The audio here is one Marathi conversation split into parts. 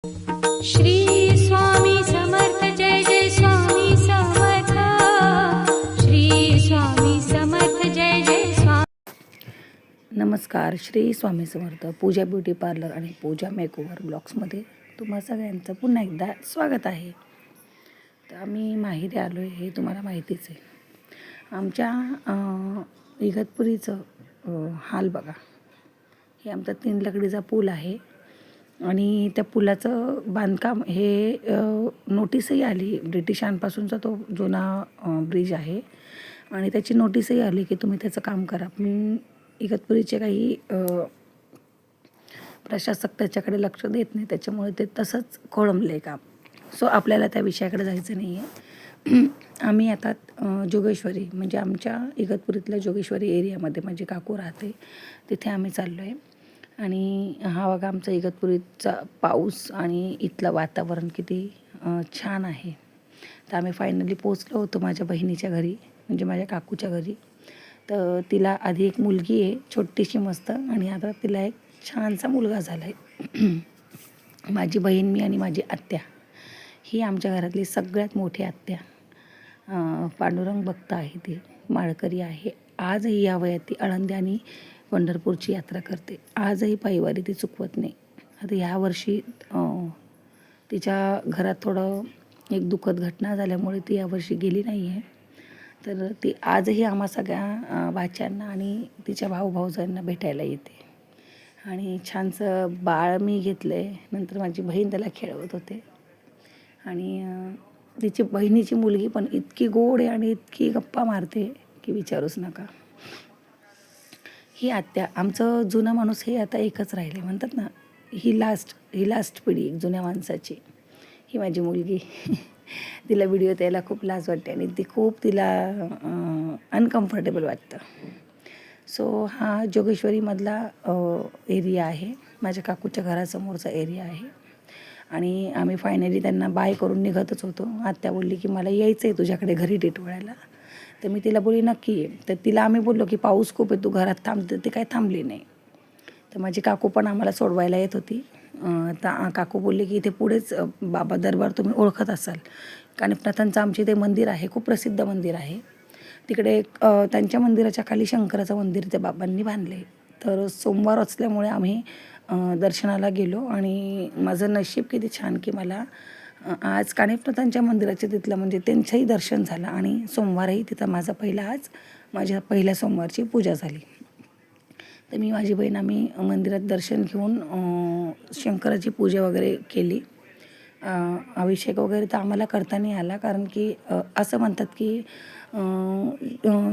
श्री स्वामी समर्थ जय जय स्वामी समर्थ। श्री स्वामी समर्थ जय जय स्वामी। नमस्कार, श्री स्वामी समर्थ। पूजा ब्युटी पार्लर आणि पूजा मेकओव्हर ब्लॉग्समध्ये तुम्हा सगळ्यांचं पुन्हा एकदा स्वागत आहे। तर आम्ही माहेरी आलो आहे हे तुम्हाला माहितीच आहे। आमच्या इगतपुरीचं हाल बघा, हे आमचा 3 लकडीचा पूल आहे आणि त्या पुलाचं बांधकाम हे नोटीसही आली, ब्रिटिशांपासूनचा तो जुना ब्रिज आहे आणि त्याची नोटीसही आली की तुम्ही त्याचं काम करा। पण इगतपुरीचे काही प्रशासक त्याच्याकडे लक्ष देत नाही, त्याच्यामुळे ते तसंच खोळंबले काम। सो आपल्याला त्या विषयाकडे जायचं नाही आहे। आम्ही आता जोगेश्वरी म्हणजे आमच्या इगतपुरीतल्या जोगेश्वरी एरियामध्ये माझी काकू राहते, तिथे आम्ही चाललो आहे। आणि हा बघा आमचा इगतपुरीचा पाऊस आणि इथलं वातावरण किती छान आहे। तर आम्ही फायनली पोचलो होतो माझ्या बहिणीच्या घरी, म्हणजे माझ्या काकूच्या घरी। तर तिला आधी एक मुलगी आहे छोटीशी मस्त, आणि आता तिला एक छानसा मुलगा झाला आहे। माझी बहीण, मी आणि माझी आत्या, ही आमच्या घरातली सगळ्यात मोठी आत्या। पांडुरंग भक्त आहे, ती माळकरी आहे। आजही या वयात ती आळंदी आणि पंढरपूरची यात्रा करते। आजही पायवारी ती चुकवत नाही। आता ह्या वर्षी तिच्या घरात थोडं एक दुःखद घटना झाल्यामुळे ती यावर्षी गेली नाही आहे। तर ती आजही आम्हा सगळ्या बाच्यांना आणि तिच्या भाऊभाऊजांना भेटायला येते। आणि छानसं बाळ मी घेतलं आहे, नंतर माझी बहीण त्याला खेळवत होते। आणि तिची बहिणीची मुलगी पण इतकी गोड आहे आणि इतकी गप्पा मारते की विचारूच नका। ही आत्या, आमचं जुना माणूस हे आता एकच राहिले, म्हणतात ना, ही लास्ट पिढी जुन्या माणसाची। ही माझी मुलगी तिला व्हिडिओ द्यायला खूप लाज वाटते आणि ती खूप तिला अनकम्फर्टेबल वाटतं। सो हा जोगेश्वरीमधला एरिया आहे, माझ्या काकूच्या घरासमोरचा एरिया आहे। आणि आम्ही फायनली त्यांना बाय करून निघतच होतो। आत्या बोलली की मला यायचं आहे तुझ्याकडे घरी टिटवाळ्याला। तर मी तिला बोलली नक्की ये। तर तिला आम्ही बोललो की पाऊस खूप आहे, तू घरात थांबते, ती काही थांबली नाही। तर माझी काकू पण आम्हाला सोडवायला येत होती। तर काकू बोलली की इथे पुढेच बाबा दरबार तुम्ही ओळखत असाल, कानिफनाथांचं आमचे ते मंदिर आहे, खूप प्रसिद्ध मंदिर आहे तिकडे। त्यांच्या मंदिराच्या खाली शंकराचं मंदिर त्या बाबांनी बांधले। तर सोमवार असल्यामुळे आम्ही दर्शनाला गेलो आणि माझं नशीब किती छान की मला आज कानिफनाथांच्या मंदिराच्या तिथलं म्हणजे त्यांचंही दर्शन झालं आणि सोमवारही तिथं माझ्या पहिल्या सोमवारची पूजा झाली। तर मी माझी बहीण आम्ही मंदिरात दर्शन घेऊन शंकराची पूजा वगैरे केली। अभिषेक वगैरे तर आम्हाला करता नाही आला, कारण की असं म्हणतात की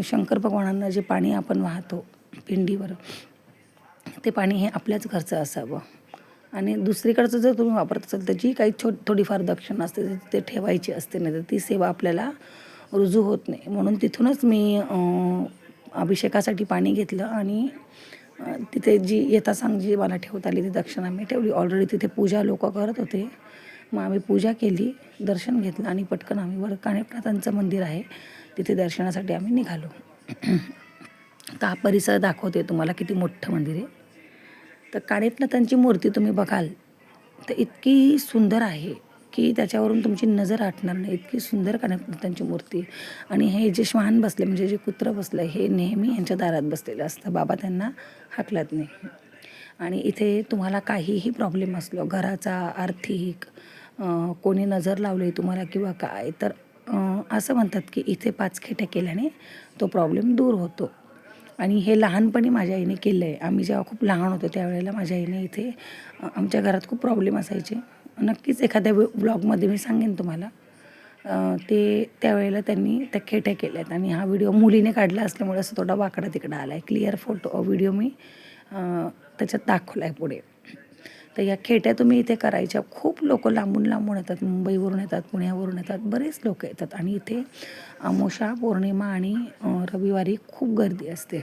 शंकर भगवानांना जे पाणी आपण वाहतो पिंडीवर, ते पाणी हे आपल्याच घरचं असावं आणि दुसरीकडचं जर तुम्ही वापरत असाल तर जी काही थोडीफार दक्षिणा असते ते ठेवायची असते, नाही तर ती सेवा आपल्याला रुजू होत नाही। म्हणून तिथूनच मी अभिषेकासाठी पाणी घेतलं आणि तिथे जी यथासांग जी मला ठेवता आली ती दक्षिणा मी ठेवली। ऑलरेडी तिथे पूजा लोक करत होते, मग आम्ही पूजा केली, दर्शन घेतलं आणि पटकन आम्ही वर कानिफनाथांचं मंदिर आहे तिथे दर्शनासाठी आम्ही निघालो। तर हा परिसर दाखवते तुम्हाला किती मोठं मंदिर आहे। तर कानिफनाथांची मूर्ती तुम्ही बघाल तर इतकी सुंदर आहे की त्याच्यावरून तुमची नजर हटणार नाही, इतकी सुंदर कानिफनाथांची मूर्ती। आणि हे जे श्वान बसले म्हणजे जे कुत्रं बसलं हे नेहमी यांच्या दारात बसलेलं असतं, बाबा त्यांना हाकलत नाही। आणि इथे तुम्हाला काहीही प्रॉब्लेम असलो घराचा, आर्थिक, कोणी नजर लावली तुम्हाला किंवा काय, तर असं म्हणतात की इथे 5 खेट्या केल्याने तो प्रॉब्लेम दूर होतो। आणि हे लहानपणी माझ्या आईने केलं आहे। आम्ही जेव्हा खूप लहान होतो त्यावेळेला माझ्या आईने इथे, आमच्या घरात खूप प्रॉब्लेम असायचे, नक्कीच एखाद्या व्लॉगमध्ये मी सांगेन तुम्हाला। ते त्यावेळेला त्यांनी त्या खेट्या केल्या आहेत आणि हा व्हिडिओ मुलीने काढला असल्यामुळे असं थोडा वाकडा तिकडा आला आहे। क्लिअर व्हिडिओ मी त्याच्यात दाखवला आहे पुढे। तर या खेट्या तुम्ही इथे करायच्या, खूप लोक लांबून येतात, मुंबईवरून येतात, पुण्यावरून येतात, बरेच लोक येतात आणि इथे अमावस्या, पौर्णिमा आणि रविवारी खूप गर्दी असते।